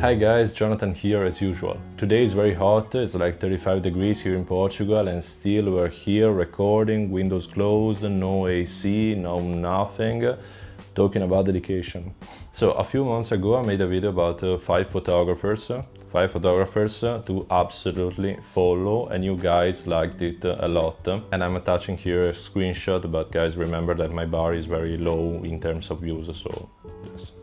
Hi guys, Jonathan here as usual. Today is very hot, it's like 35 degrees here in Portugal and still we're here recording, windows closed, no AC, no nothing, talking about dedication. So a few months ago I made a video about 5 photographers to absolutely follow, and you guys liked it a lot. And I'm attaching here a screenshot, but guys, remember that my bar is very low in terms of views, so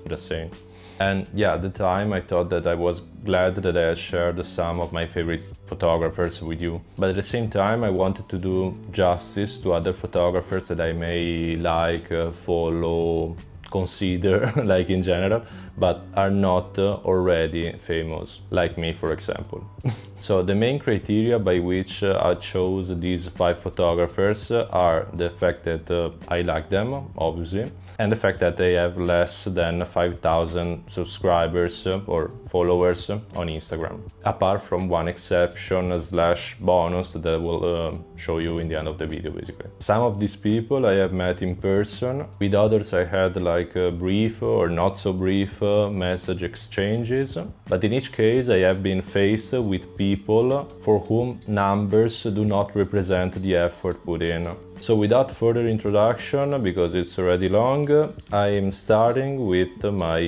just saying. And yeah, at the time I thought that I was glad that I had shared some of my favorite photographers with you. But at the same time I wanted to do justice to other photographers that I may like, follow, consider, like in general, but are not already famous, like me for example. So the main criteria by which I chose these 5 photographers are the fact that I like them, obviously, and the fact that they have less than 5,000 subscribers or followers on Instagram. Apart from one exception / bonus that I will show you in the end of the video, basically. Some of these people I have met in person, with others I had like brief or not so brief message exchanges, but in each case I have been faced with people for whom numbers do not represent the effort put in. So without further introduction, because it's already long, I am starting with my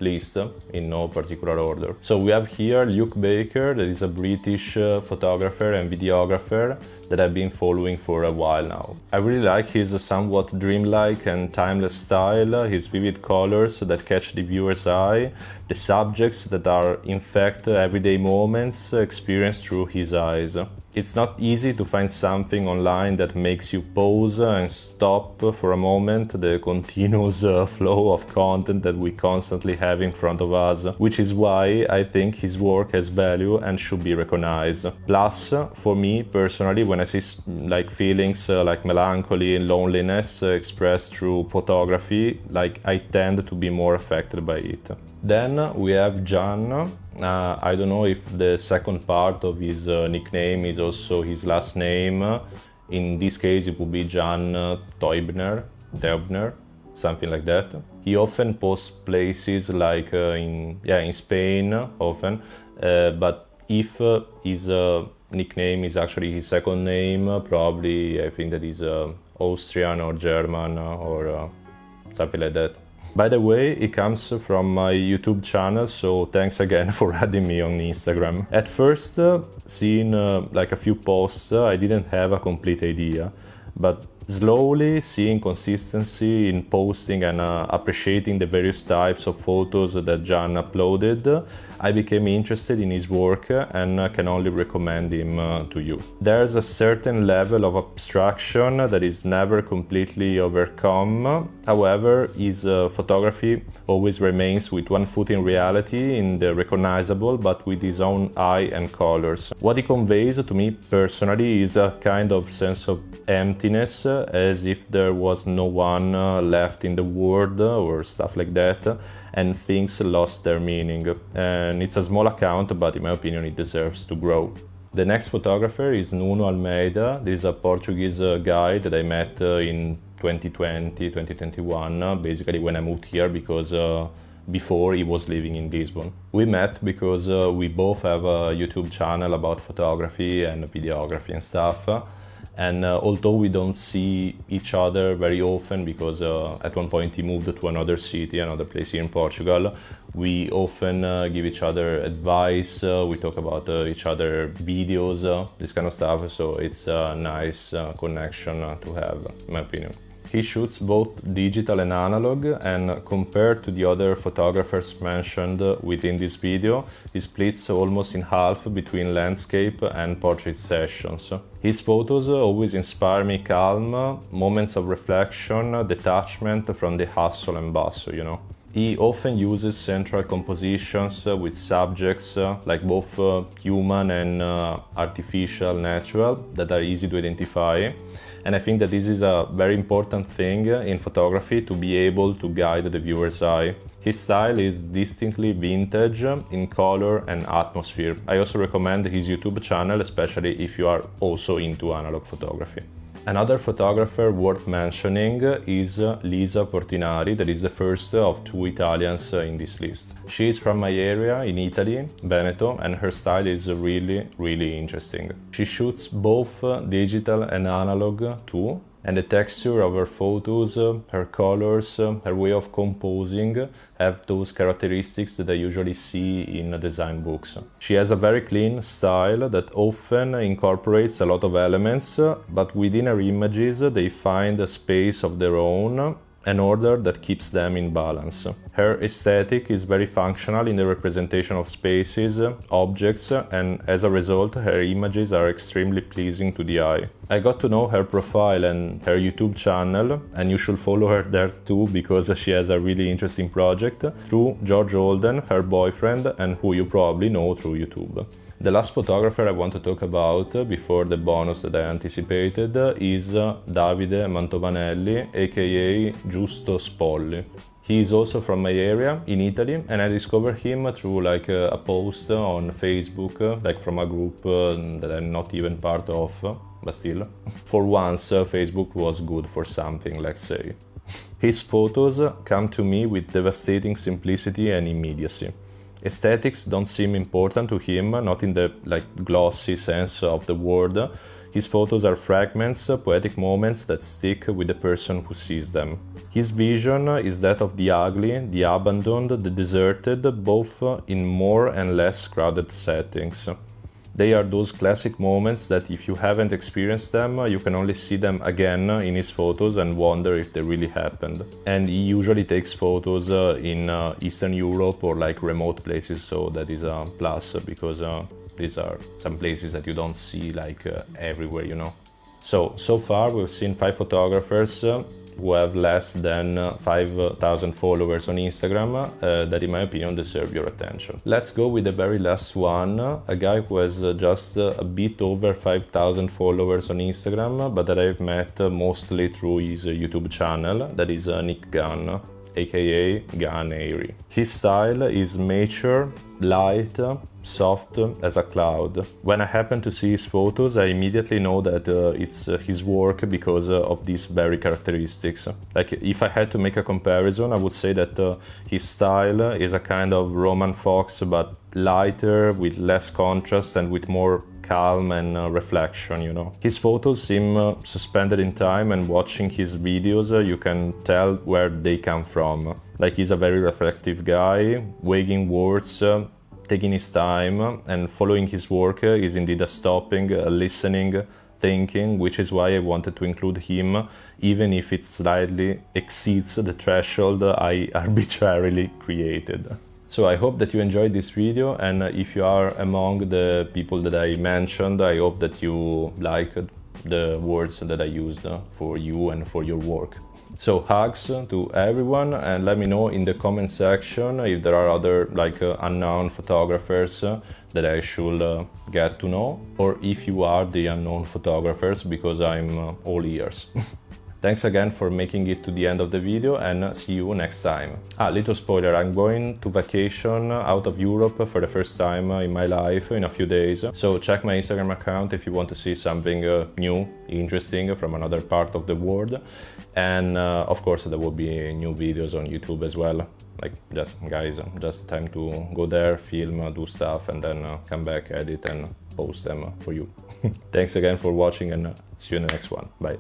list in no particular order. So we have here Luke Baker, that is a British photographer and videographer that I've been following for a while now. I really like his somewhat dreamlike and timeless style, his vivid colors that catch the viewer's eye, the subjects that are in fact everyday moments experienced through his eyes. It's not easy to find something online that makes you pause and stop for a moment the continuous flow of content that we constantly have in front of us, which is why I think his work has value and should be recognized. Plus, for me personally, when I see like feelings like melancholy and loneliness expressed through photography, like I tend to be more affected by it. Then we have Jan. I don't know if the second part of his nickname is also his last name. In this case it would be Jan Teubner, something like that. He often posts places like in Spain often, but if his nickname is actually his second name, probably I think that is Austrian or German or something like that. By the way, it comes from my YouTube channel, so thanks again for adding me on Instagram. At first, seeing like a few posts, I didn't have a complete idea, but slowly seeing consistency in posting and appreciating the various types of photos that Jan uploaded, I became interested in his work and can only recommend him to you. There's a certain level of abstraction that is never completely overcome. However, his photography always remains with one foot in reality, in the recognizable, but with his own eye and colors. What he conveys to me personally is a kind of sense of emptiness, as if there was no one left in the world or stuff like that, and things lost their meaning. And it's a small account, but in my opinion it deserves to grow. The next photographer is Nuno Almeida. This is a Portuguese guy that I met in 2020, 2021, basically when I moved here, because before he was living in Lisbon. We met because we both have a YouTube channel about photography and videography and stuff. And although we don't see each other very often, because at one point he moved to another city, another place here in Portugal, we often give each other advice, we talk about each other videos, this kind of stuff, so it's a nice connection to have, in my opinion. He shoots both digital and analog, and compared to the other photographers mentioned within this video, he splits almost in half between landscape and portrait sessions. His photos always inspire me calm, moments of reflection, detachment from the hustle and bustle, you know. He often uses central compositions with subjects like both human and artificial, natural, that are easy to identify. And I think that this is a very important thing in photography, to be able to guide the viewer's eye. His style is distinctly vintage in color and atmosphere. I also recommend his YouTube channel, especially if you are also into analog photography. Another photographer worth mentioning is Lisaportinari, that is the first of two Italians in this list. She is from my area in Italy, Veneto, and her style is really interesting. She shoots both digital and analog too, and the texture of her photos, her colors, her way of composing have those characteristics that I usually see in design books. She has a very clean style that often incorporates a lot of elements, but within her images they find a space of their own, an order that keeps them in balance. Her aesthetic is very functional in the representation of spaces, objects, and as a result her images are extremely pleasing to the eye. I got to know her profile and her YouTube channel, and you should follow her there too because she has a really interesting project, through George Holden, her boyfriend, and who you probably know through YouTube. The last photographer I want to talk about before the bonus that I anticipated is Davide Mantovanelli, aka Giusto Spolli. He is also from my area in Italy, and I discovered him through like a post on Facebook, like from a group that I'm not even part of, but still. For once, Facebook was good for something, let's say. His photos come to me with devastating simplicity and immediacy. Aesthetics don't seem important to him, not in the glossy sense of the word. His photos are fragments, poetic moments that stick with the person who sees them. His vision is that of the ugly, the abandoned, the deserted, both in more and less crowded settings. They are those classic moments that if you haven't experienced them, you can only see them again in his photos and wonder if they really happened. And he usually takes photos in Eastern Europe or like remote places, so that is a plus because these are some places that you don't see like everywhere, you know. So far we've seen 5 photographers who have less than 5,000 followers on Instagram that in my opinion deserve your attention. Let's go with the very last one, a guy who has just a bit over 5,000 followers on Instagram, but that I've met mostly through his YouTube channel, that is Nick Gunn, aka gunairy. His style is mature, light, soft as a cloud. When I happen to see his photos, I immediately know that it's his work because of these very characteristics. Like if I had to make a comparison, I would say that his style is a kind of Roman Fox, but lighter, with less contrast and with more calm and reflection, you know. His photos seem suspended in time, and watching his videos you can tell where they come from. Like he's a very reflective guy, weighing words, taking his time, and following his work is indeed a stopping, a listening, thinking, which is why I wanted to include him, even if it slightly exceeds the threshold I arbitrarily created. So I hope that you enjoyed this video, and if you are among the people that I mentioned, I hope that you liked the words that I used for you and for your work. So hugs to everyone, and let me know in the comment section if there are other unknown photographers that I should get to know, or if you are the unknown photographers, because I'm all ears. Thanks again for making it to the end of the video, and see you next time. Little spoiler, I'm going to vacation out of Europe for the first time in my life in a few days. So check my Instagram account if you want to see something new, interesting from another part of the world. And of course there will be new videos on YouTube as well. Like just time to go there, film, do stuff, and then come back, edit and post them for you. Thanks again for watching, and see you in the next one. Bye.